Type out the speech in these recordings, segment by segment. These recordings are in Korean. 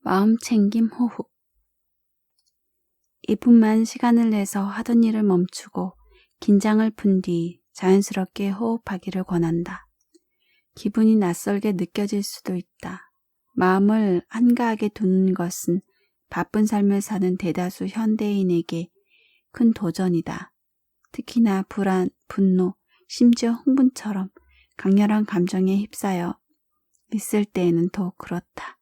마음챙김 호흡. 2분만 시간을 내서 하던 일을 멈추고 긴장을 푼 뒤 자연스럽게 호흡하기를 권한다. 기분이 낯설게 느껴질 수도 있다. 마음을 한가하게 두는 것은 바쁜 삶을 사는 대다수 현대인에게 큰 도전이다. 특히나 불안, 분노, 심지어 흥분처럼 강렬한 감정에 휩싸여 있을 때에는 더욱 그렇다.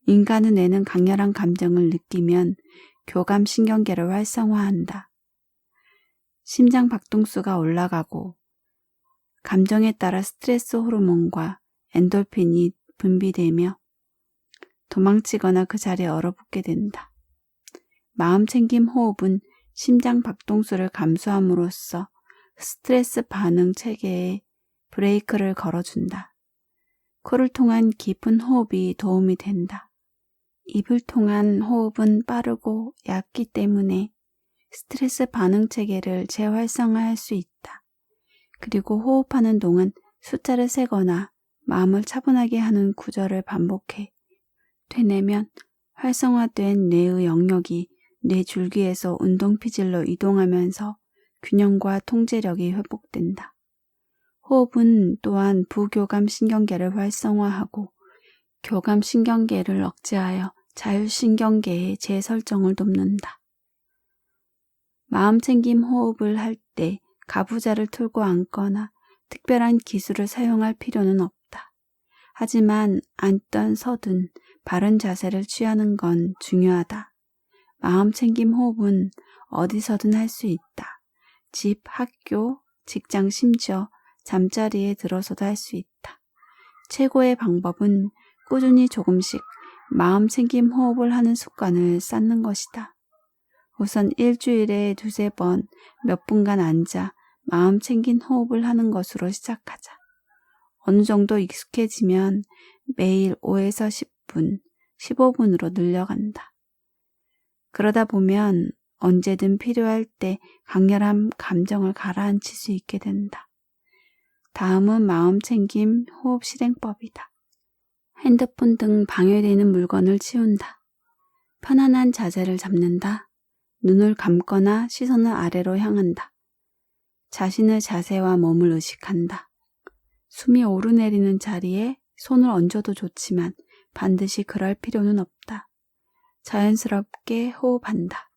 인간의 뇌는 강렬한 감정을 느끼면 교감신경계를 활성화한다. 심장 박동수가 올라가고 감정에 따라 스트레스 호르몬과 엔돌핀이 분비되며 도망치거나 그 자리에 얼어붙게 된다. 마음챙김 호흡은 심장 박동수를 감소함으로써 스트레스 반응 체계에 브레이크를 걸어준다. 코를 통한 깊은 호흡이 도움이 된다. 입을 통한 호흡은 빠르고 얕기 때문에 스트레스 반응 체계를 재활성화할 수 있다. 그리고 호흡하는 동안 숫자를 세거나 마음을 차분하게 하는 구절을 반복해 되뇌면 활성화된 뇌의 영역이 뇌 줄기에서 운동피질로 이동하면서 균형과 통제력이 회복된다. 호흡은 또한 부교감신경계를 활성화하고 교감신경계를 억제하여 자율신경계의 재설정을 돕는다. 마음챙김 호흡을 할 때 가부좌를 틀고 앉거나 특별한 기술을 사용할 필요는 없다. 하지만 앉든 서든 바른 자세를 취하는 건 중요하다. 마음챙김 호흡은 어디서든 할 수 있다. 집, 학교, 직장, 심지어 잠자리에 들어서도 할 수 있다. 최고의 방법은 꾸준히 조금씩 마음챙김 호흡을 하는 습관을 쌓는 것이다. 우선 일주일에 2-3번 몇 분간 앉아 마음챙긴 호흡을 하는 것으로 시작하자. 어느 정도 익숙해지면 매일 5에서 10분, 15분으로 늘려간다. 그러다 보면 언제든 필요할 때 강렬한 감정을 가라앉힐 수 있게 된다. 다음은 마음챙김 호흡 실행법이다. 핸드폰 등 방해되는 물건을 치운다. 편안한 자세를 잡는다. 눈을 감거나 시선을 아래로 향한다. 자신의 자세와 몸을 의식한다. 숨이 오르내리는 자리에 손을 얹어도 좋지만 반드시 그럴 필요는 없다. 자연스럽게 호흡한다.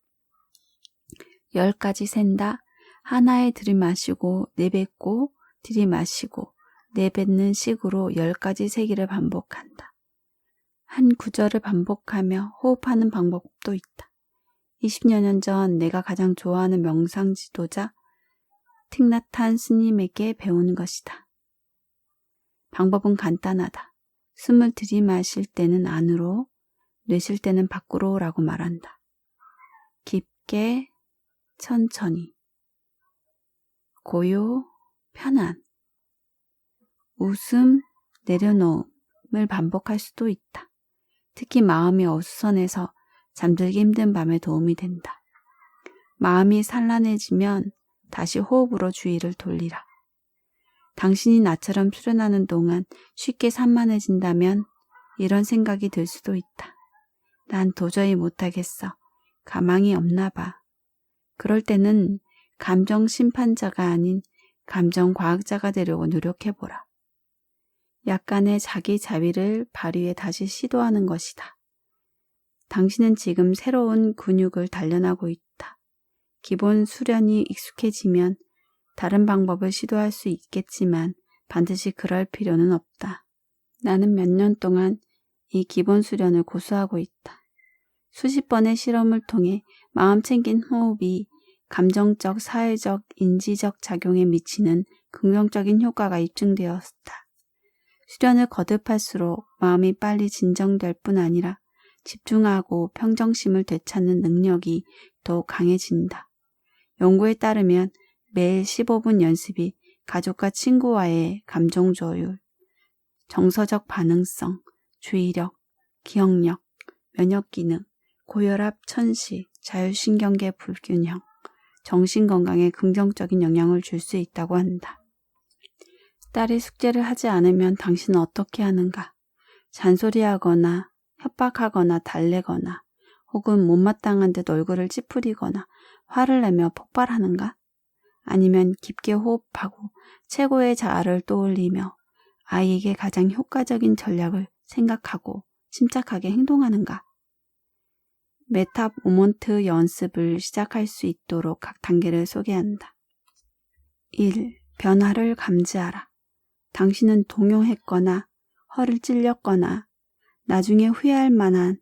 10까지 센다. 하나에 들이마시고 내뱉고 들이마시고 내뱉는 식으로 10가지 세기를 반복한다. 한 구절을 반복하며 호흡하는 방법도 있다. 20여 년 전 내가 가장 좋아하는 명상 지도자 틱나탄 스님에게 배운 것이다. 방법은 간단하다. 숨을 들이마실 때는 안으로, 내쉴 때는 밖으로라고 말한다. 깊게, 천천히, 고요, 편안, 웃음, 내려놓음을 반복할 수도 있다. 특히 마음이 어수선해서 잠들기 힘든 밤에 도움이 된다. 마음이 산란해지면 다시 호흡으로 주의를 돌리라. 당신이 나처럼 수련하는 동안 쉽게 산만해진다면 이런 생각이 들 수도 있다. 난 도저히 못하겠어. 가망이 없나 봐. 그럴 때는 감정 심판자가 아닌 감정 과학자가 되려고 노력해보라. 약간의 자기 자비를 발휘해 다시 시도하는 것이다. 당신은 지금 새로운 근육을 단련하고 있다. 기본 수련이 익숙해지면 다른 방법을 시도할 수 있겠지만 반드시 그럴 필요는 없다. 나는 몇 년 동안 이 기본 수련을 고수하고 있다. 수십 번의 실험을 통해 마음챙긴 호흡이 감정적, 사회적, 인지적 작용에 미치는 긍정적인 효과가 입증되었다. 수련을 거듭할수록 마음이 빨리 진정될 뿐 아니라 집중하고 평정심을 되찾는 능력이 더욱 강해진다. 연구에 따르면 매일 15분 연습이 가족과 친구와의 감정 조율, 정서적 반응성, 주의력, 기억력, 면역기능, 고혈압, 천식, 자율신경계 불균형, 정신건강에 긍정적인 영향을 줄 수 있다고 한다. 딸이 숙제를 하지 않으면 당신은 어떻게 하는가? 잔소리하거나 협박하거나 달래거나 혹은 못마땅한 듯 얼굴을 찌푸리거나 화를 내며 폭발하는가? 아니면 깊게 호흡하고 최고의 자아를 떠올리며 아이에게 가장 효과적인 전략을 생각하고 침착하게 행동하는가? 메탑 모먼트 연습을 시작할 수 있도록 각 단계를 소개한다. 1. 변화를 감지하라. 당신은 동요했거나 허를 찔렸거나 나중에 후회할 만한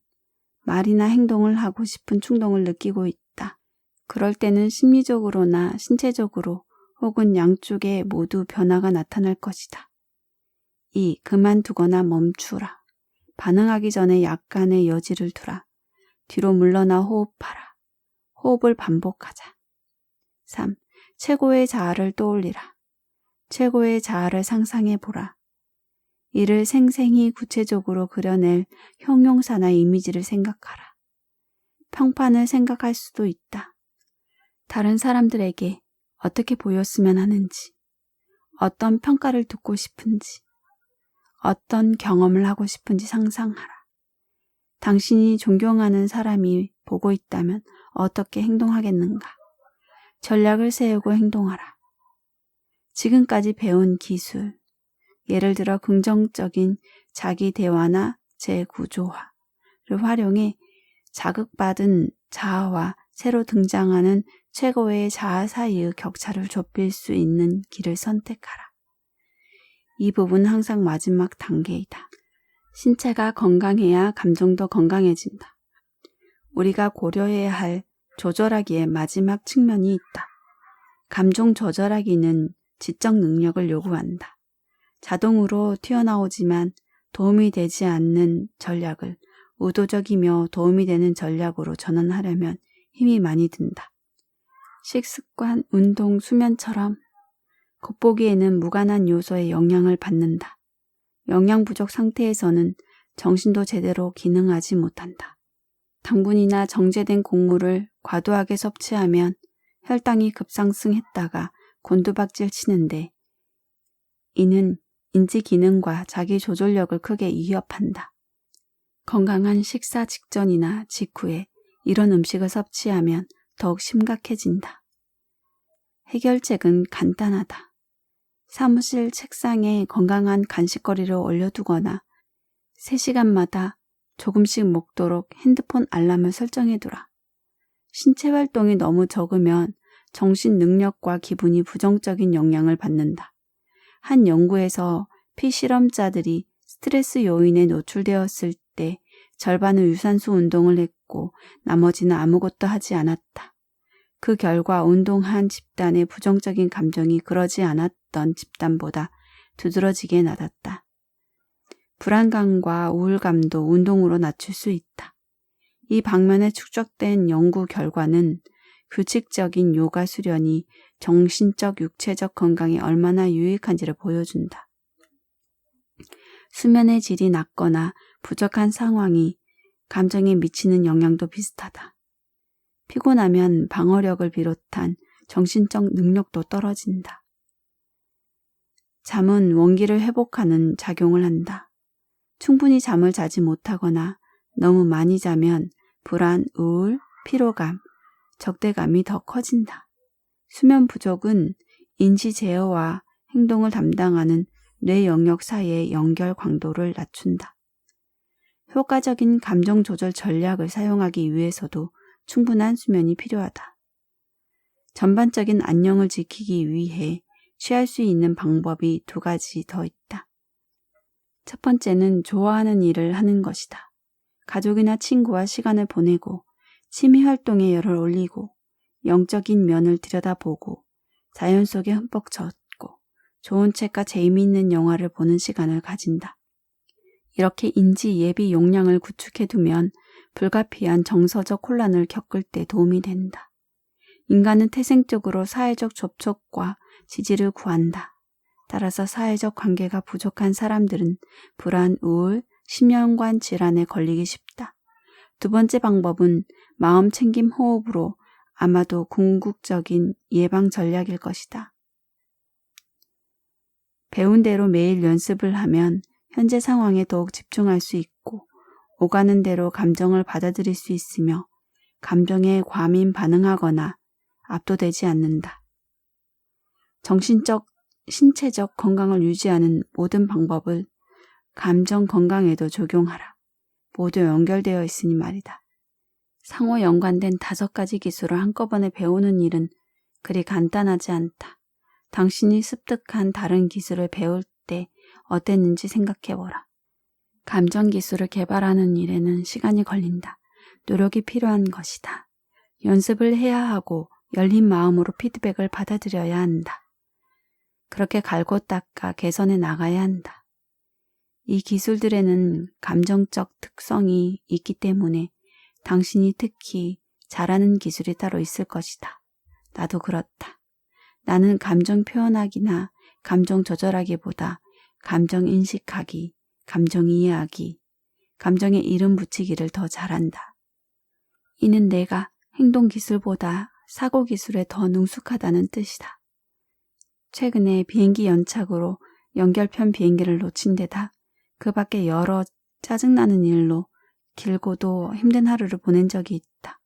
말이나 행동을 하고 싶은 충동을 느끼고 있다. 그럴 때는 심리적으로나 신체적으로 혹은 양쪽에 모두 변화가 나타날 것이다. 2. 그만두거나 멈추라. 반응하기 전에 약간의 여지를 두라. 뒤로 물러나 호흡하라. 호흡을 반복하자. 3. 최고의 자아를 떠올리라. 최고의 자아를 상상해보라. 이를 생생히 구체적으로 그려낼 형용사나 이미지를 생각하라. 평판을 생각할 수도 있다. 다른 사람들에게 어떻게 보였으면 하는지, 어떤 평가를 듣고 싶은지, 어떤 경험을 하고 싶은지 상상하라. 당신이 존경하는 사람이 보고 있다면 어떻게 행동하겠는가? 전략을 세우고 행동하라. 지금까지 배운 기술, 예를 들어 긍정적인 자기 대화나 재구조화를 활용해 자극받은 자아와 새로 등장하는 최고의 자아 사이의 격차를 좁힐 수 있는 길을 선택하라. 이 부분은 항상 마지막 단계이다. 신체가 건강해야 감정도 건강해진다. 우리가 고려해야 할 조절하기의 마지막 측면이 있다. 감정 조절하기는 지적 능력을 요구한다. 자동으로 튀어나오지만 도움이 되지 않는 전략을 의도적이며 도움이 되는 전략으로 전환하려면 힘이 많이 든다. 식습관, 운동, 수면처럼 겉보기에는 무관한 요소의 영향을 받는다. 영양 부족 상태에서는 정신도 제대로 기능하지 못한다. 당분이나 정제된 곡물을 과도하게 섭취하면 혈당이 급상승했다가 곤두박질 치는데 이는 인지 기능과 자기 조절력을 크게 위협한다. 건강한 식사 직전이나 직후에 이런 음식을 섭취하면 더욱 심각해진다. 해결책은 간단하다. 사무실 책상에 건강한 간식거리를 올려두거나 3시간마다 조금씩 먹도록 핸드폰 알람을 설정해두라. 신체 활동이 너무 적으면 정신 능력과 기분이 부정적인 영향을 받는다. 한 연구에서 피실험자들이 스트레스 요인에 노출되었을 때 절반은 유산소 운동을 했고 나머지는 아무것도 하지 않았다. 그 결과 운동한 집단의 부정적인 감정이 그러지 않았던 집단보다 두드러지게 낮았다. 불안감과 우울감도 운동으로 낮출 수 있다. 이 방면에 축적된 연구 결과는 규칙적인 요가 수련이 정신적, 육체적 건강에 얼마나 유익한지를 보여준다. 수면의 질이 낮거나 부족한 상황이 감정에 미치는 영향도 비슷하다. 피곤하면 방어력을 비롯한 정신적 능력도 떨어진다. 잠은 원기를 회복하는 작용을 한다. 충분히 잠을 자지 못하거나 너무 많이 자면 불안, 우울, 피로감, 적대감이 더 커진다. 수면 부족은 인지 제어와 행동을 담당하는 뇌 영역 사이의 연결 광도를 낮춘다. 효과적인 감정 조절 전략을 사용하기 위해서도 충분한 수면이 필요하다. 전반적인 안녕을 지키기 위해 취할 수 있는 방법이 2가지 더 있다. 첫 번째는 좋아하는 일을 하는 것이다. 가족이나 친구와 시간을 보내고 취미 활동에 열을 올리고 영적인 면을 들여다보고 자연 속에 흠뻑 젖고 좋은 책과 재미있는 영화를 보는 시간을 가진다. 이렇게 인지 예비 용량을 구축해두면 불가피한 정서적 혼란을 겪을 때 도움이 된다. 인간은 태생적으로 사회적 접촉과 지지를 구한다. 따라서 사회적 관계가 부족한 사람들은 불안, 우울, 심혈관 질환에 걸리기 쉽다. 2번째 방법은 마음 챙김 호흡으로 아마도 궁극적인 예방 전략일 것이다. 배운 대로 매일 연습을 하면 현재 상황에 더욱 집중할 수 있고 오가는 대로 감정을 받아들일 수 있으며 감정에 과민 반응하거나 압도되지 않는다. 정신적, 신체적 건강을 유지하는 모든 방법을 감정 건강에도 적용하라. 모두 연결되어 있으니 말이다. 상호 연관된 5가지 기술을 한꺼번에 배우는 일은 그리 간단하지 않다. 당신이 습득한 다른 기술을 배울 때 어땠는지 생각해보라. 감정 기술을 개발하는 일에는 시간이 걸린다. 노력이 필요한 것이다. 연습을 해야 하고 열린 마음으로 피드백을 받아들여야 한다. 그렇게 갈고 닦아 개선해 나가야 한다. 이 기술들에는 감정적 특성이 있기 때문에 당신이 특히 잘하는 기술이 따로 있을 것이다. 나도 그렇다. 나는 감정 표현하기나 감정 조절하기보다 감정 인식하기, 감정 이해하기, 감정에 이름 붙이기를 더 잘한다. 이는 내가 행동 기술보다 사고 기술에 더 능숙하다는 뜻이다. 최근에 비행기 연착으로 연결편 비행기를 놓친 데다 그 밖에 여러 짜증나는 일로 길고도 힘든 하루를 보낸 적이 있다.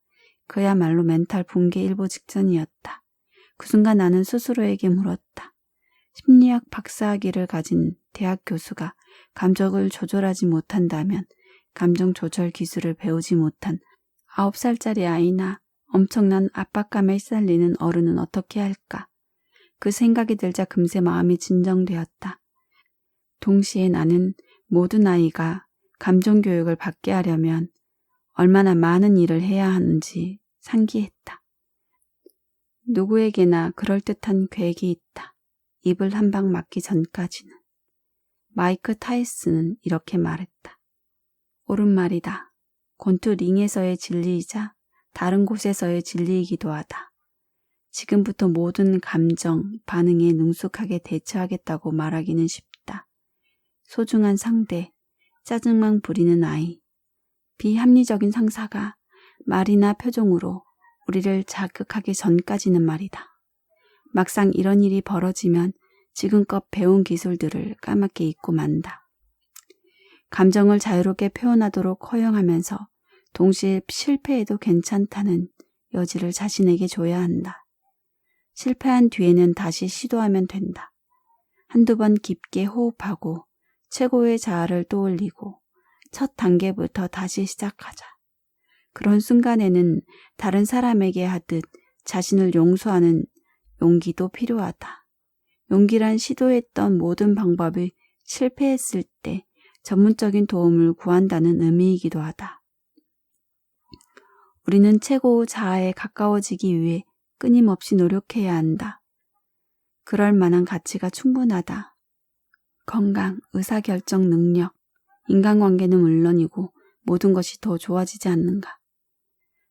그야말로 멘탈 붕괴 일보 직전이었다. 그 순간 나는 스스로에게 물었다. 심리학 박사학위를 가진 대학 교수가 감정을 조절하지 못한다면 감정 조절 기술을 배우지 못한 9살짜리 아이나 엄청난 압박감에 시달리는 어른은 어떻게 할까? 그 생각이 들자 금세 마음이 진정되었다. 동시에 나는 모든 아이가 감정 교육을 받게 하려면 얼마나 많은 일을 해야 하는지 상기했다. 누구에게나 그럴듯한 계획이 있다. 입을 한 방 맞기 전까지는. 마이크 타이슨은 이렇게 말했다. 옳은 말이다. 권투 링에서의 진리이자 다른 곳에서의 진리이기도 하다. 지금부터 모든 감정, 반응에 능숙하게 대처하겠다고 말하기는 쉽다. 소중한 상대, 짜증만 부리는 아이, 비합리적인 상사가 말이나 표정으로 우리를 자극하기 전까지는 말이다. 막상 이런 일이 벌어지면 지금껏 배운 기술들을 까맣게 잊고 만다. 감정을 자유롭게 표현하도록 허용하면서 동시에 실패해도 괜찮다는 여지를 자신에게 줘야 한다. 실패한 뒤에는 다시 시도하면 된다. 한두 번 깊게 호흡하고 최고의 자아를 떠올리고 첫 단계부터 다시 시작하자. 그런 순간에는 다른 사람에게 하듯 자신을 용서하는 용기도 필요하다. 용기란 시도했던 모든 방법이 실패했을 때 전문적인 도움을 구한다는 의미이기도 하다. 우리는 최고 자아에 가까워지기 위해 끊임없이 노력해야 한다. 그럴 만한 가치가 충분하다. 건강, 의사결정 능력, 인간관계는 물론이고 모든 것이 더 좋아지지 않는가.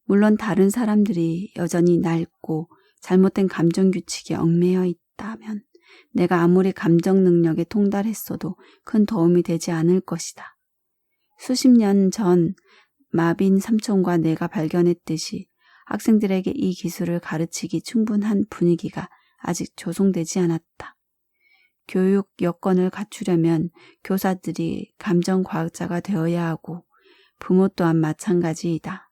물론 다른 사람들이 여전히 낡고 잘못된 감정규칙에 얽매여 있다면 내가 아무리 감정 능력에 통달했어도 큰 도움이 되지 않을 것이다. 수십 년 전 마빈 삼촌과 내가 발견했듯이 학생들에게 이 기술을 가르치기 충분한 분위기가 아직 조성되지 않았다. 교육 여건을 갖추려면 교사들이 감정과학자가 되어야 하고 부모 또한 마찬가지이다.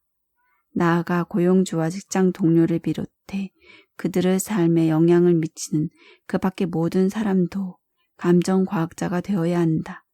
나아가 고용주와 직장 동료를 비롯해 그들의 삶에 영향을 미치는 그 밖의 모든 사람도 감정과학자가 되어야 한다.